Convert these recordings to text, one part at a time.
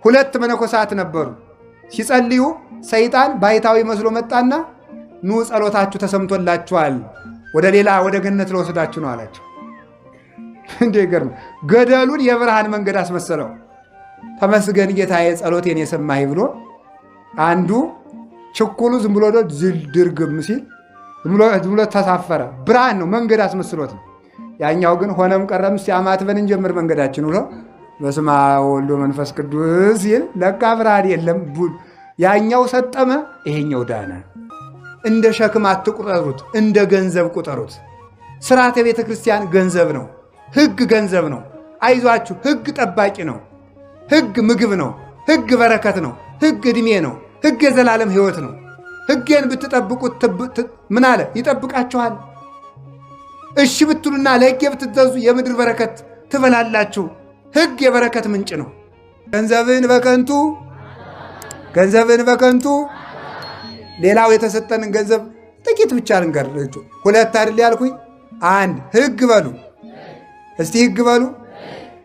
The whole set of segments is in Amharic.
ሁለት መነኮሳት ነበሩ። ሲጸልዩ ሰይጣን ባይታዊ መስሎ መጣና ኑ ጸሎታችሁ ተሰምቶላችኋል፣ ወደ ገነት ለወሰዳችሁ ነው አላቸው። እንዴ ገርም! ገደሉን የብርሃን መንገድ አስመሰለው። ተመስገን ጌታዬ ጸሎቴን የሰማህ ብሎ አንዱ ችኩሉ ዝም ብሎ ድርግም ሲል ዝም ብሎ ተሳፈረ። ብርሃን ነው መንገድ አስመስሎት ነው። ያኛው ግን ሆነም ቀረም እስቲ አማትበን እንጀምር መንገዳችን ብሎ በስመ አብ ወወልድ ወመንፈስ ቅዱስ ሲል ለካ ብርሃን የለም። ያኛው ሰጠመ፣ ይሄኛው ዳነ። እንደ ሸክም አትቁጠሩት፣ እንደ ገንዘብ ቁጠሩት። ስርዓተ ቤተ ክርስቲያን ገንዘብ ነው። ሕግ ገንዘብ ነው። አይዟችሁ፣ ሕግ ጠባቂ ነው። ሕግ ምግብ ነው። ሕግ በረከት ነው። ሕግ ዕድሜ ነው። ሕግ የዘላለም ሕይወት ነው። ሕጌን ብትጠብቁት ምን አለ? ይጠብቃችኋል። እሺ ብትሉና ለሕጌ ብትገዙ የምድር በረከት ትበላላችሁ። ሕግ የበረከት ምንጭ ነው። ገንዘብን በከንቱ ሌላው የተሰጠንን ገንዘብ ጥቂት ብቻ ልንገር። ሁለት አይደል ያልኩኝ? አንድ ሕግ በሉ እስቲ፣ ሕግ በሉ።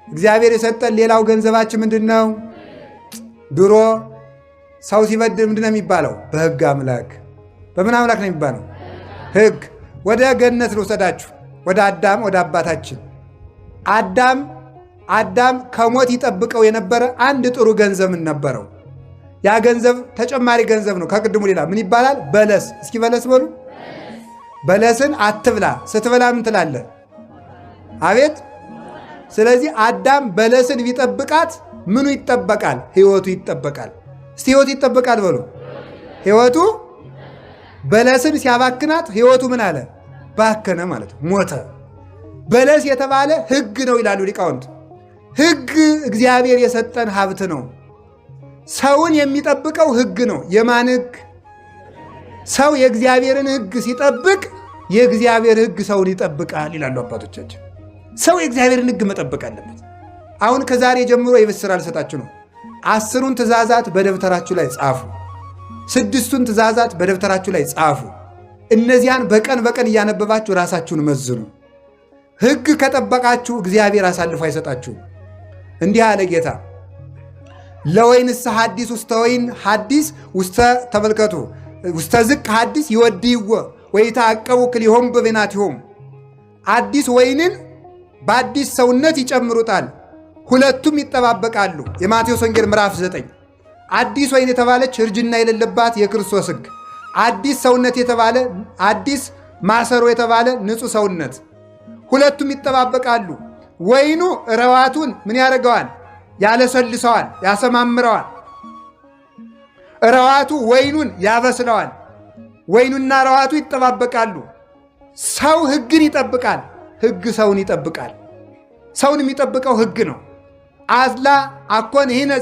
እግዚአብሔር የሰጠን ሌላው ገንዘባችን ምንድን ነው? ድሮ ሰው ሲበድል ምንድን ነው የሚባለው? በሕግ አምላክ። በምን አምላክ ነው የሚባለው? ሕግ። ወደ ገነት ልውሰዳችሁ፣ ወደ አዳም፣ ወደ አባታችን አዳም ከሞት ይጠብቀው የነበረ አንድ ጥሩ ገንዘብ ነበረው። ያ ገንዘብ ተጨማሪ ገንዘብ ነው ከቅድሙ ሌላ። ምን ይባላል? በለስ። እስኪ በለስ በሉ። በለስን አትብላ፣ ስትበላ ምን ትላለህ? አቤት። ስለዚህ አዳም በለስን ቢጠብቃት ምኑ ይጠበቃል? ሕይወቱ ይጠበቃል። እስቲ ሕይወቱ ይጠበቃል በሉ። ሕይወቱ በለስን ሲያባክናት ሕይወቱ ምን አለ? ባከነ ማለት ሞተ። በለስ የተባለ ሕግ ነው ይላሉ ሊቃውንት። ሕግ እግዚአብሔር የሰጠን ሀብት ነው። ሰውን የሚጠብቀው ሕግ ነው። የማን ሕግ? ሰው የእግዚአብሔርን ሕግ ሲጠብቅ የእግዚአብሔር ሕግ ሰውን ይጠብቃል ይላሉ አባቶቻችን። ሰው የእግዚአብሔርን ሕግ መጠበቅ አለበት። አሁን ከዛሬ ጀምሮ የቤት ሥራ ልሰጣችሁ ነው። 10ቱን ትእዛዛት በደብተራችሁ ላይ ጻፉ። 6ቱን ትእዛዛት በደብተራችሁ ላይ ጻፉ። እነዚያን በቀን በቀን እያነበባችሁ ራሳችሁን መዝኑ። ሕግ ከጠበቃችሁ እግዚአብሔር አሳልፎ አይሰጣችሁም። እንዲህ አለ ጌታ፣ ለወይንስ ሐዲስ ውስተ ወይን ሐዲስ ውስተ ተመልከቱ ውስተ ዝቅ ሐዲስ ይወድይዎ ወይተዐቀቡ ክልኤሆሙ በበይናቲሆሙ። አዲስ ወይንን በአዲስ ሰውነት ይጨምሩታል፣ ሁለቱም ይጠባበቃሉ። የማቴዎስ ወንጌል ምዕራፍ 9። አዲስ ወይን የተባለች እርጅና የሌለባት የክርስቶስ ሕግ፣ አዲስ ሰውነት የተባለ አዲስ ማሰሮ የተባለ ንጹሕ ሰውነት፣ ሁለቱም ይጠባበቃሉ። ወይኑ ረዋቱን ምን ያደርገዋል? ያለሰልሰዋል፣ ያሰማምረዋል። ረዋቱ ወይኑን ያበስለዋል። ወይኑና ረዋቱ ይጠባበቃሉ። ሰው ሕግን ይጠብቃል፣ ሕግ ሰውን ይጠብቃል። ሰውን የሚጠብቀው ሕግ ነው። አዝላ አኮን ይህነ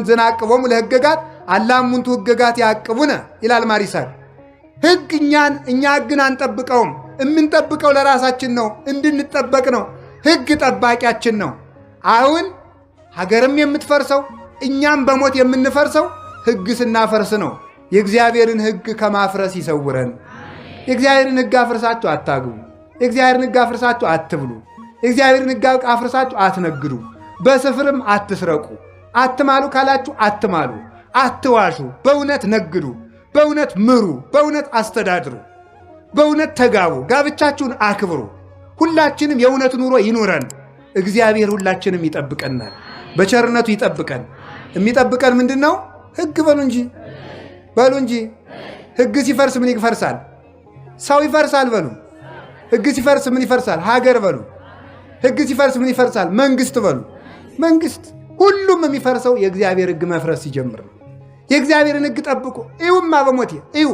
ዘናቅቦሙ ለሕገጋት አላ እሙንቱ ሕገጋት ያዕቅቡነ ይላል ማሪሳል። ሕግ እኛ ሕግን አንጠብቀውም። የምንጠብቀው ለራሳችን ነው፣ እንድንጠበቅ ነው። ሕግ ጠባቂያችን ነው። አሁን ሀገርም የምትፈርሰው እኛም በሞት የምንፈርሰው ሕግ ስናፈርስ ነው። የእግዚአብሔርን ሕግ ከማፍረስ ይሰውረን። የእግዚአብሔርን ሕግ አፍርሳችሁ አታግቡ። የእግዚአብሔርን ሕግ አፍርሳችሁ አትብሉ። የእግዚአብሔርን ሕግ አፍርሳችሁ አትነግዱ። በስፍርም አትስረቁ። አትማሉ ካላችሁ አትማሉ። አትዋሹ። በእውነት ነግዱ። በእውነት ምሩ። በእውነት አስተዳድሩ። በእውነት ተጋቡ። ጋብቻችሁን አክብሩ። ሁላችንም የእውነት ኑሮ ይኑረን። እግዚአብሔር ሁላችንም ይጠብቀናል። በቸርነቱ ይጠብቀን። የሚጠብቀን ምንድን ነው? ሕግ በሉ እንጂ ሕግ ሲፈርስ ምን ይፈርሳል? ሰው ይፈርሳል በሉ። ሕግ ሲፈርስ ምን ይፈርሳል? ሀገር በሉ። ሕግ ሲፈርስ ምን ይፈርሳል? መንግስት በሉ። መንግስት ሁሉም የሚፈርሰው የእግዚአብሔር ሕግ መፍረስ ሲጀምር ነው። የእግዚአብሔርን ሕግ ጠብቁ። እዩማ በሞቴ እዩ።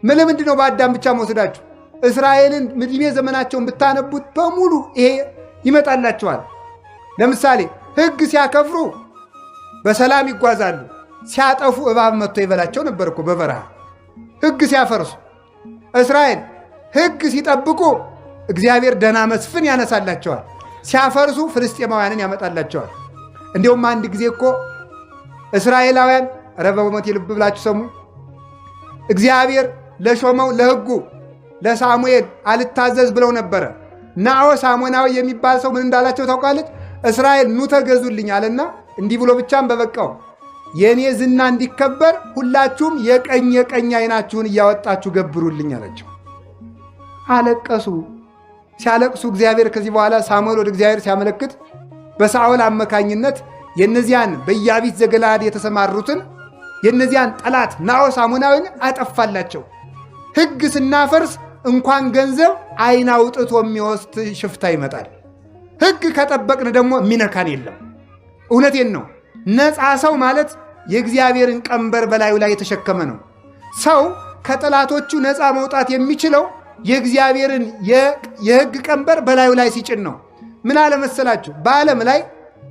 ለምንድን ነው በአዳም ብቻ መውሰዳችሁ? እስራኤልን ዕድሜ ዘመናቸውን ብታነቡት በሙሉ ይሄ ይመጣላቸዋል። ለምሳሌ ሕግ ሲያከፍሩ በሰላም ይጓዛሉ። ሲያጠፉ እባብ መጥቶ ይበላቸው ነበር እኮ በበረሃ። ሕግ ሲያፈርሱ እስራኤል ሕግ ሲጠብቁ እግዚአብሔር ደህና መስፍን ያነሳላቸዋል። ሲያፈርሱ ፍልስጤማውያንን ያመጣላቸዋል። እንዲሁም አንድ ጊዜ እኮ እስራኤላውያን በሞቴ ልብ ብላችሁ ሰሙ። እግዚአብሔር ለሾመው ለሕጉ ለሳሙኤል አልታዘዝ ብለው ነበረ። ናዖስ አሞናዊ የሚባል ሰው ምን እንዳላቸው ታውቃለች? እስራኤል ኑ ተገዙልኝ አለና እንዲህ ብሎ ብቻም በበቃው የእኔ ዝና እንዲከበር ሁላችሁም የቀኝ ዓይናችሁን እያወጣችሁ ገብሩልኝ አላቸው። አለቀሱ። ሲያለቅሱ እግዚአብሔር ከዚህ በኋላ ሳሙኤል ወደ እግዚአብሔር ሲያመለክት በሳኦል አመካኝነት የእነዚያን በኢያቢስ ዘገለዓድ የተሰማሩትን የእነዚያን ጠላት ናዖስ አሞናዊን አጠፋላቸው። ሕግ ስናፈርስ እንኳን ገንዘብ ዓይን አውጥቶ የሚወስድ ሽፍታ ይመጣል። ሕግ ከጠበቅን ደግሞ የሚነካን የለም። እውነቴን ነው። ነፃ ሰው ማለት የእግዚአብሔርን ቀንበር በላዩ ላይ የተሸከመ ነው። ሰው ከጠላቶቹ ነፃ መውጣት የሚችለው የእግዚአብሔርን የሕግ ቀንበር በላዩ ላይ ሲጭን ነው። ምን አለ መሰላችሁ? በዓለም ላይ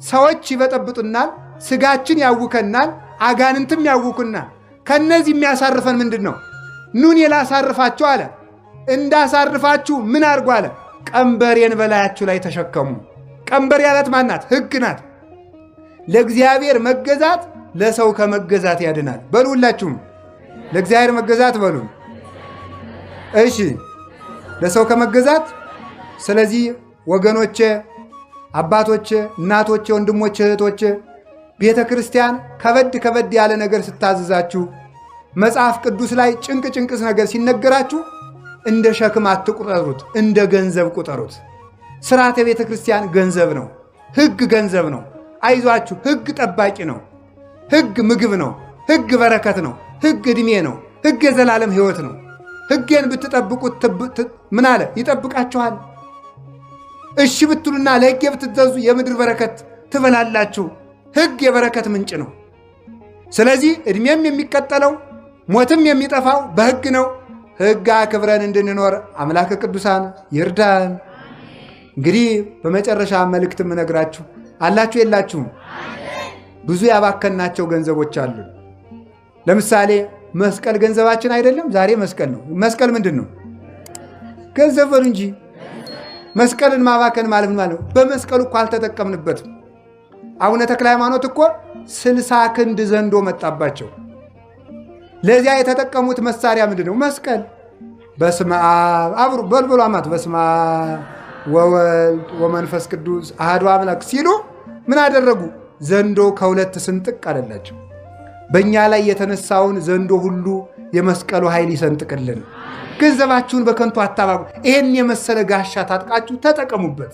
ሰዎች ይበጠብጡናል፣ ስጋችን ያውከናል፣ አጋንንትም ያውኩናል። ከነዚህ የሚያሳርፈን ምንድን ነው? ኑን ላሳርፋችሁ አለ። እንዳሳርፋችሁ ምን አድርጉ አለ? ቀንበሬን በላያችሁ ላይ ተሸከሙ። ቀንበር ያለት ማናት? ሕግ ናት። ለእግዚአብሔር መገዛት ለሰው ከመገዛት ያድናል። በሉ ሁላችሁም ለእግዚአብሔር መገዛት በሉ። እሺ፣ ለሰው ከመገዛት። ስለዚህ ወገኖቼ፣ አባቶቼ፣ እናቶቼ፣ ወንድሞቼ፣ እህቶቼ ቤተ ክርስቲያን ከበድ ያለ ነገር ስታዝዛችሁ፣ መጽሐፍ ቅዱስ ላይ ጭንቅስ ነገር ሲነገራችሁ እንደ ሸክም አትቁጠሩት፣ እንደ ገንዘብ ቁጠሩት። ስርዓተ ቤተ ክርስቲያን ገንዘብ ነው። ሕግ ገንዘብ ነው። አይዟችሁ፣ ሕግ ጠባቂ ነው። ሕግ ምግብ ነው። ሕግ በረከት ነው። ሕግ ዕድሜ ነው። ሕግ የዘላለም ሕይወት ነው። ሕጌን ብትጠብቁት ምን አለ? ይጠብቃችኋል። እሺ ብትሉና ለሕጌ ብትዘዙ የምድር በረከት ትበላላችሁ። ሕግ የበረከት ምንጭ ነው። ስለዚህ ዕድሜም የሚቀጠለው ሞትም የሚጠፋው በሕግ ነው። ሕግ አክብረን እንድንኖር አምላከ ቅዱሳን ይርዳን። እንግዲህ በመጨረሻ መልእክት የምነግራችሁ አላችሁ የላችሁም? ብዙ ያባከናቸው ገንዘቦች አሉ። ለምሳሌ መስቀል ገንዘባችን አይደለም? ዛሬ መስቀል ነው። መስቀል ምንድን ነው? ገንዘብ በሉ እንጂ። መስቀልን ማባከን ማለት ነው። በመስቀሉ እኮ አልተጠቀምንበትም። አቡነ ተክለ ሃይማኖት እኮ 60 ክንድ ዘንዶ መጣባቸው። ለዚያ የተጠቀሙት መሳሪያ ምንድን ነው? መስቀል። በስመ አብ አብሩ በልበሉ አማት በስመ አብ ወወልድ ወመንፈስ ቅዱስ አሐዱ አምላክ ሲሉ ምን አደረጉ? ዘንዶ ከሁለት ስንጥቅ አለላቸው። በእኛ ላይ የተነሳውን ዘንዶ ሁሉ የመስቀሉ ኃይል ይሰንጥቅልን። ገንዘባችሁን በከንቱ አታባቁ። ይሄን የመሰለ ጋሻ ታጥቃችሁ ተጠቀሙበት።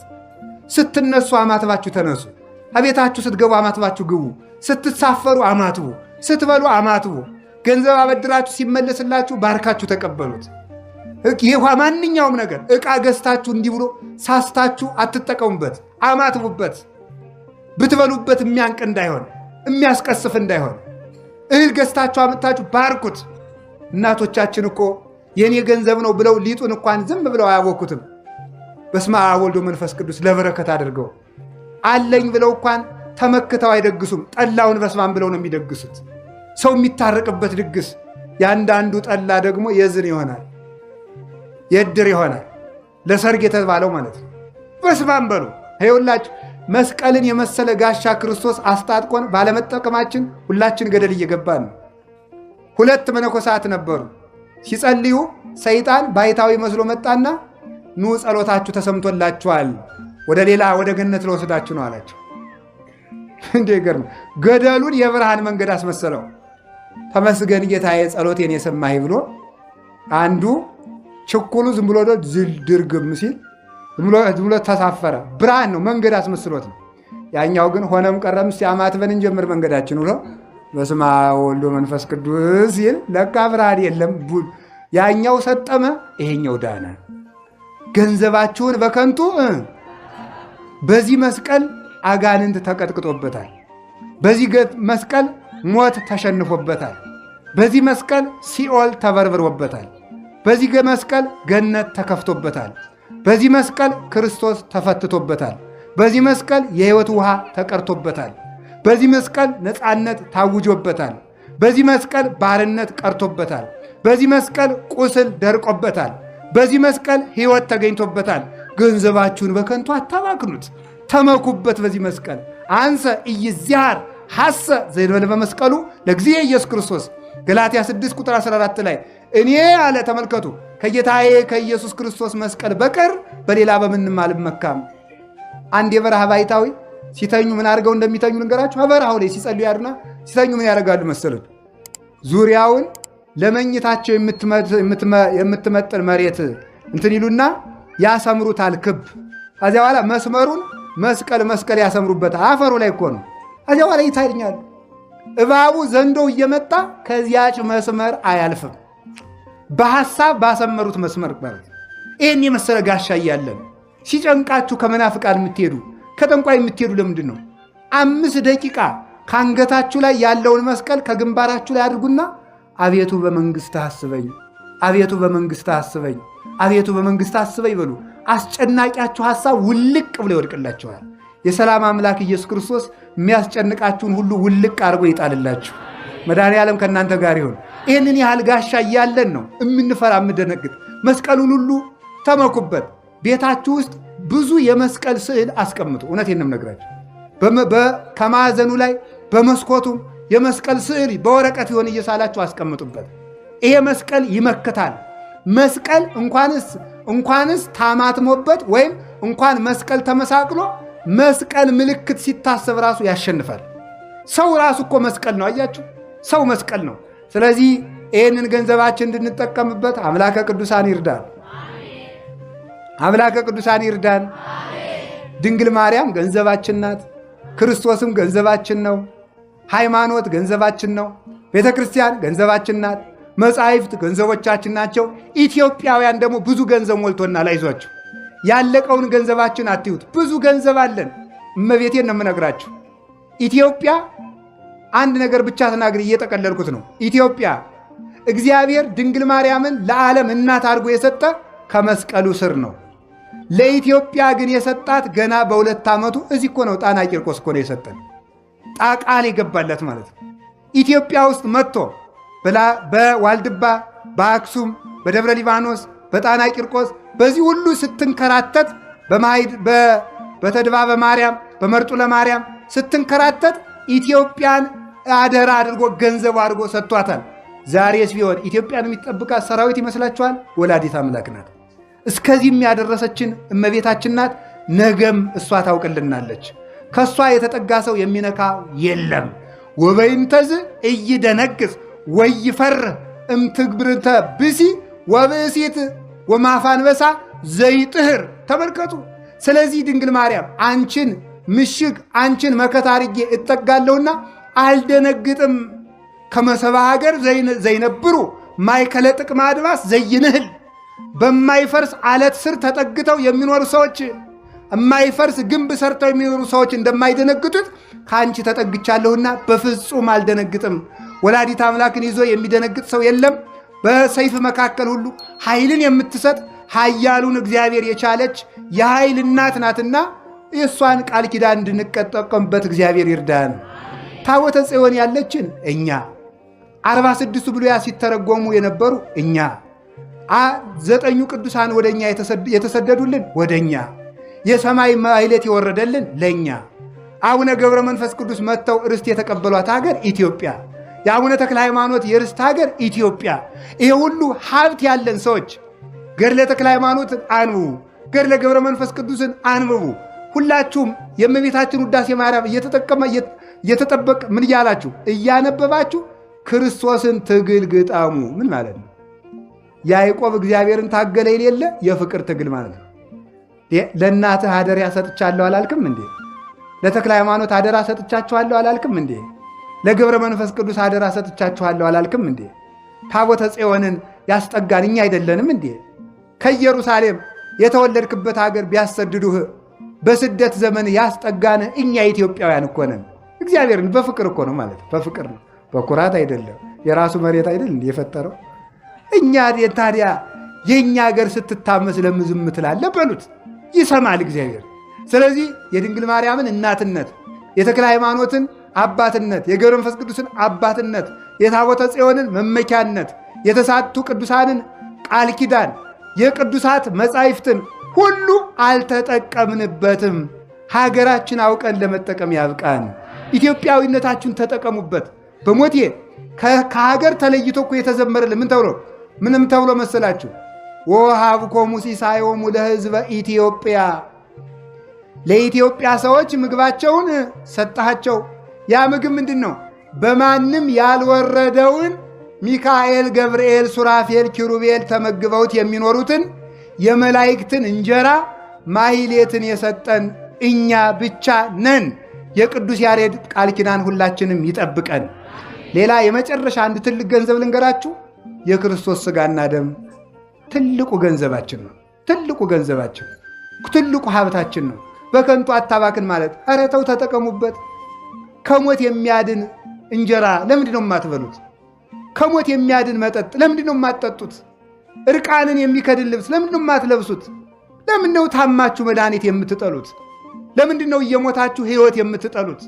ስትነሱ አማትባችሁ ተነሱ። አቤታችሁ ስትገቡ አማትባችሁ ግቡ። ስትሳፈሩ አማትቡ። ስትበሉ አማትቡ። ገንዘብ አበድራችሁ ሲመለስላችሁ ባርካችሁ ተቀበሉት። ይህ ማንኛውም ነገር ዕቃ ገዝታችሁ እንዲህ ብሎ ሳስታችሁ አትጠቀሙበት። አማትቡበት። ብትበሉበት የሚያንቅ እንዳይሆን፣ የሚያስቀስፍ እንዳይሆን። እህል ገዝታችሁ አምጥታችሁ ባርኩት። እናቶቻችን እኮ የኔ ገንዘብ ነው ብለው ሊጡን እንኳን ዝም ብለው አያወኩትም። በስመ አብ ወወልድ ወመንፈስ ቅዱስ ለበረከት አድርገው አለኝ ብለው እንኳን ተመክተው አይደግሱም። ጠላውን በስማም ብለው ነው የሚደግሱት። ሰው የሚታረቅበት ድግስ። ያንዳንዱ ጠላ ደግሞ የዝን ይሆናል፣ የእድር ይሆናል፣ ለሰርግ የተባለው ማለት ነው። በስማም በሉ። ይኸውላችሁ መስቀልን የመሰለ ጋሻ ክርስቶስ አስታጥቆን ባለመጠቀማችን ሁላችን ገደል እየገባን ነው። 2 መነኮሳት ነበሩ። ሲጸልዩ ሰይጣን ባይታዊ መስሎ መጣና ኑ ጸሎታችሁ ተሰምቶላችኋል፣ ወደ ገነት ለወስዳችሁ ነው አላቸው። እንዴ ገርም! ገደሉን የብርሃን መንገድ አስመሰለው። ተመስገን ጌታዬ ጸሎቴን የሰማህ ብሎ አንዱ ችኩሉ ዝም ብሎ ድርግም ሲል ዝም ብሎ ተሳፈረ። ብርሃን ነው፣ መንገድ አስመስሎት ነው። ያኛው ግን ሆነም ቀረም ሲያማትበን እንጀምር መንገዳችን ብሎ በስመ አብ ወወልድ ወመንፈስ ቅዱስ ሲል ለካ ብርሃን የለም። ያኛው ሰጠመ፣ ይሄኛው ዳነ። ገንዘባችሁን በከንቱ በዚህ መስቀል አጋንንት ተቀጥቅጦበታል። በዚህ መስቀል ሞት ተሸንፎበታል። በዚህ መስቀል ሲኦል ተበርብሮበታል። በዚህ መስቀል ገነት ተከፍቶበታል። በዚህ መስቀል ክርስቶስ ተፈትቶበታል። በዚህ መስቀል የሕይወት ውሃ ተቀርቶበታል። በዚህ መስቀል ነፃነት ታውጆበታል። በዚህ መስቀል ባርነት ቀርቶበታል። በዚህ መስቀል ቁስል ደርቆበታል። በዚህ መስቀል ሕይወት ተገኝቶበታል። ገንዘባችሁን በከንቱ አታባክኑት፣ ተመኩበት። በዚህ መስቀል አንሰ ኢይዝያር ሐሰ ዘይንበለ በመስቀሉ ለእግዚእ ኢየሱስ ክርስቶስ ገላትያ 6 ቁጥር 14 ላይ እኔ አለ ተመልከቱ፣ ከጌታዬ ከኢየሱስ ክርስቶስ መስቀል በቀር በሌላ በምንም አልመካም። አንድ የበረሃ ባይታዊ ሲተኙ ምን አድርገው እንደሚተኙ ልንገራችሁ። በበረሃው ላይ ሲጸልዩ ያድሩና ሲተኙ ምን ያደርጋሉ መሰሉት? ዙሪያውን ለመኝታቸው የምትመጥን መሬት እንትን ይሉና ያሰምሩታል ክብ። ከዚያ በኋላ መስመሩን መስቀል ያሰምሩበታል። አፈሩ ላይ እኮ ነው። ከዚያ በኋላ ይታኛሉ። እባቡ ዘንዶው እየመጣ ከዚያች መስመር አያልፍም። በሐሳብ ባሰመሩት መስመር ማለት ይህን የመሰለ ጋሻ እያለን ሲጨንቃችሁ ከመናፍቃን የምትሄዱ ከጠንቋይ የምትሄዱ ለምንድን ነው? 5 ደቂቃ ከአንገታችሁ ላይ ያለውን መስቀል ከግንባራችሁ ላይ አድርጉና አቤቱ በመንግሥትህ አስበኝ፣ አቤቱ በመንግሥትህ አስበኝ፣ አቤቱ በመንግሥትህ አስበኝ በሉ። አስጨናቂያችሁ ሐሳብ ውልቅ ብሎ ይወድቅላችኋል። የሰላም አምላክ ኢየሱስ ክርስቶስ የሚያስጨንቃችሁን ሁሉ ውልቅ አድርጎ ይጣልላችሁ። መድኃኔዓለም ከእናንተ ጋር ይሁን። ይህንን ያህል ጋሻ እያለን ነው የምንፈራ የምደነግጥ። መስቀሉን ሁሉ ተመኩበት። ቤታችሁ ውስጥ ብዙ የመስቀል ስዕል አስቀምጡ። እውነቴን ነው የምነግራችሁ። ከማዕዘኑ ላይ በመስኮቱም የመስቀል ስዕል በወረቀት ይሆን እየሳላችሁ አስቀምጡበት። ይሄ መስቀል ይመክታል። መስቀል እንኳንስ ታማትሞበት ወይም እንኳን መስቀል ተመሳቅሎ መስቀል ምልክት ሲታሰብ ራሱ ያሸንፋል። ሰው ራሱ እኮ መስቀል ነው። አያችሁ፣ ሰው መስቀል ነው። ስለዚህ ይህንን ገንዘባችን እንድንጠቀምበት አምላከ ቅዱሳን ይርዳን። አምላከ ቅዱሳን ይርዳን። ድንግል ማርያም ገንዘባችን ናት። ክርስቶስም ገንዘባችን ነው። ሃይማኖት ገንዘባችን ነው። ቤተ ክርስቲያን ገንዘባችን ናት። መጻሕፍት ገንዘቦቻችን ናቸው። ኢትዮጵያውያን ደግሞ ብዙ ገንዘብ ሞልቶናል። አይዟችሁ፣ ያለቀውን ገንዘባችን አትዩት። ብዙ ገንዘብ አለን። እመቤቴን ነው የምነግራችሁ። ኢትዮጵያ አንድ ነገር ብቻ ተናግሬ እየጠቀለልኩት ነው። ኢትዮጵያ እግዚአብሔር ድንግል ማርያምን ለዓለም እናት አድርጎ የሰጠ ከመስቀሉ ስር ነው። ለኢትዮጵያ ግን የሰጣት ገና በ2 ዓመቱ እዚህ እኮ ነው። ጣና ቂርቆስ እኮ ነው የሰጠን። ቃል የገባለት ማለት ነው። ኢትዮጵያ ውስጥ መጥቶ በዋልድባ፣ በአክሱም፣ በደብረ ሊባኖስ፣ በጣና ቂርቆስ በዚህ ሁሉ ስትንከራተት በተድባበ ማርያም፣ በመርጡለ ማርያም ስትንከራተት ኢትዮጵያን አደራ አድርጎ ገንዘቡ አድርጎ ሰጥቷታል። ዛሬስ ቢሆን ኢትዮጵያን የሚጠብቃት ሰራዊት ይመስላችኋል? ወላዲት አምላክ ናት። እስከዚህም ያደረሰችን እመቤታችን ናት። ነገም እሷ ታውቅልናለች። ከእሷ የተጠጋ ሰው የሚነካ የለም። ወበይንተዝ እይደነግጽ ወይፈርህ እምትግብርተ ብሲ ወብእሲት ወማፋንበሳ ዘይጥህር። ተመልከቱ። ስለዚህ ድንግል ማርያም አንቺን ምሽግ አንቺን መከታ አድርጌ እጠጋለሁና አልደነግጥም። ከመሰባ ሀገር ዘይነብሩ ማይከለ ጥቅመ አድባስ ዘይንህል። በማይፈርስ አለት ስር ተጠግተው የሚኖሩ ሰዎች፣ የማይፈርስ ግንብ ሰርተው የሚኖሩ ሰዎች እንደማይደነግጡት ከአንቺ ተጠግቻለሁና በፍጹም አልደነግጥም። ወላዲት አምላክን ይዞ የሚደነግጥ ሰው የለም። በሰይፍ መካከል ሁሉ ኃይልን የምትሰጥ ኃያሉን እግዚአብሔር የቻለች የኃይል እናት ናትና የእሷን ቃል ኪዳን እንድንጠቀምበት እግዚአብሔር ይርዳን። ታቦተ ጽዮን ያለችን እኛ፣ 46ቱ ብሉያት ሲተረጎሙ የነበሩ እኛ፣ 9ኙ ቅዱሳን ወደኛ የተሰደዱልን ወደኛ፣ የሰማይ ማሕሌት የወረደልን ለኛ፣ አቡነ ገብረ መንፈስ ቅዱስ መጥተው ርስት የተቀበሏት ሀገር ኢትዮጵያ፣ የአቡነ ተክለ ሃይማኖት የርስት ሀገር ኢትዮጵያ። ይሄ ሁሉ ሀብት ያለን ሰዎች ገድለ ተክለ ሃይማኖትን አንብቡ፣ ገድለ ገብረ መንፈስ ቅዱስን አንብቡ። ሁላችሁም የእመቤታችን ውዳሴ ማርያም እየተጠበቀ ምን እያላችሁ እያነበባችሁ ክርስቶስን ትግል ግጠሙ። ምን ማለት ነው? ያዕቆብ እግዚአብሔርን ታገለ የሌለ የፍቅር ትግል ማለት ነው። ለእናትህ አደራ ሰጥቻለሁ አላልክም እንዴ? ለተክለ ሃይማኖት አደራ ሰጥቻችኋለሁ አላልክም እንዴ? ለገብረ መንፈስ ቅዱስ አደራ ሰጥቻችኋለሁ አላልክም እንዴ? ታቦተ ጽዮንን ያስጠጋን እኛ አይደለንም እንዴ? ከኢየሩሳሌም የተወለድክበት ሀገር ቢያሰድዱህ በስደት ዘመን ያስጠጋን እኛ ኢትዮጵያውያን እኮ ነን። እግዚአብሔርን በፍቅር እኮ ነው ማለት በፍቅር ነው፣ በኩራት አይደለም። የራሱ መሬት አይደል እንዴ የፈጠረው? እኛ ታዲያ የእኛ ሀገር ስትታመስ ለምን ዝም ትላለህ በሉት፣ ይሰማል እግዚአብሔር። ስለዚህ የድንግል ማርያምን እናትነት፣ የተክለ ሃይማኖትን አባትነት፣ የገብረ መንፈስ ቅዱስን አባትነት፣ የታቦተ ጽዮንን መመኪያነት፣ የተሳቱ ቅዱሳንን ቃል ኪዳን፣ የቅዱሳት መጻሕፍትን ሁሉ አልተጠቀምንበትም። ሀገራችን አውቀን ለመጠቀም ያብቃን። ኢትዮጵያዊነታችሁን ተጠቀሙበት። በሞቴ ከሀገር ተለይቶ እኮ የተዘመረልን ምንም ተብሎ መሰላችሁ? ወሀብኮሙ ሲሳዮሙ ለሕዝበ ኢትዮጵያ፣ ለኢትዮጵያ ሰዎች ምግባቸውን ሰጣቸው። ያ ምግብ ምንድን ነው? በማንም ያልወረደውን ሚካኤል፣ ገብርኤል፣ ሱራፌል፣ ኪሩቤል ተመግበውት የሚኖሩትን የመላእክትን እንጀራ ማሕሌትን የሰጠን እኛ ብቻ ነን። የቅዱስ ያሬድ ቃል ኪዳን ሁላችንም ይጠብቀን። ሌላ የመጨረሻ አንድ ትልቅ ገንዘብ ልንገራችሁ። የክርስቶስ ሥጋና ደም ትልቁ ገንዘባችን ነው። ትልቁ ገንዘባችን፣ ትልቁ ሀብታችን ነው። በከንቱ አታባክን ማለት፣ ኧረ ተው ተጠቀሙበት። ከሞት የሚያድን እንጀራ ለምንድን ነው የማትበሉት? ከሞት የሚያድን መጠጥ ለምንድን ነው የማትጠጡት? እርቃንን የሚከድን ልብስ ለምንድን ነው የማትለብሱት? ለምን ነው ታማችሁ መድኃኒት የምትጠሉት? ለምንድን ነው እየሞታችሁ ሕይወት የምትጠሉት?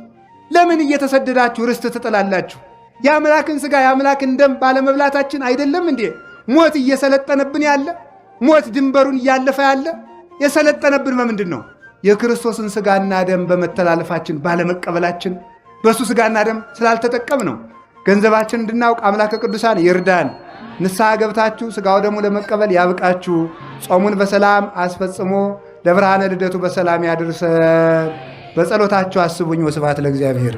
ለምን እየተሰደዳችሁ ርስት ትጠላላችሁ? የአምላክን ሥጋ የአምላክን ደም ባለመብላታችን አይደለም እንዴ ሞት እየሰለጠነብን ያለ? ሞት ድንበሩን እያለፈ ያለ የሰለጠነብን በምንድን ነው? የክርስቶስን ሥጋና ደም በመተላለፋችን ባለመቀበላችን፣ በሱ ሥጋና ደም ስላልተጠቀም ነው። ገንዘባችን እንድናውቅ አምላከ ቅዱሳን ይርዳን። ንስሐ ገብታችሁ ሥጋው ደሙ ለመቀበል ያብቃችሁ። ጾሙን በሰላም አስፈጽሞ ለብርሃነ ልደቱ በሰላም ያድርሰን። በጸሎታችሁ አስቡኝ። ወስብሐት ለእግዚአብሔር።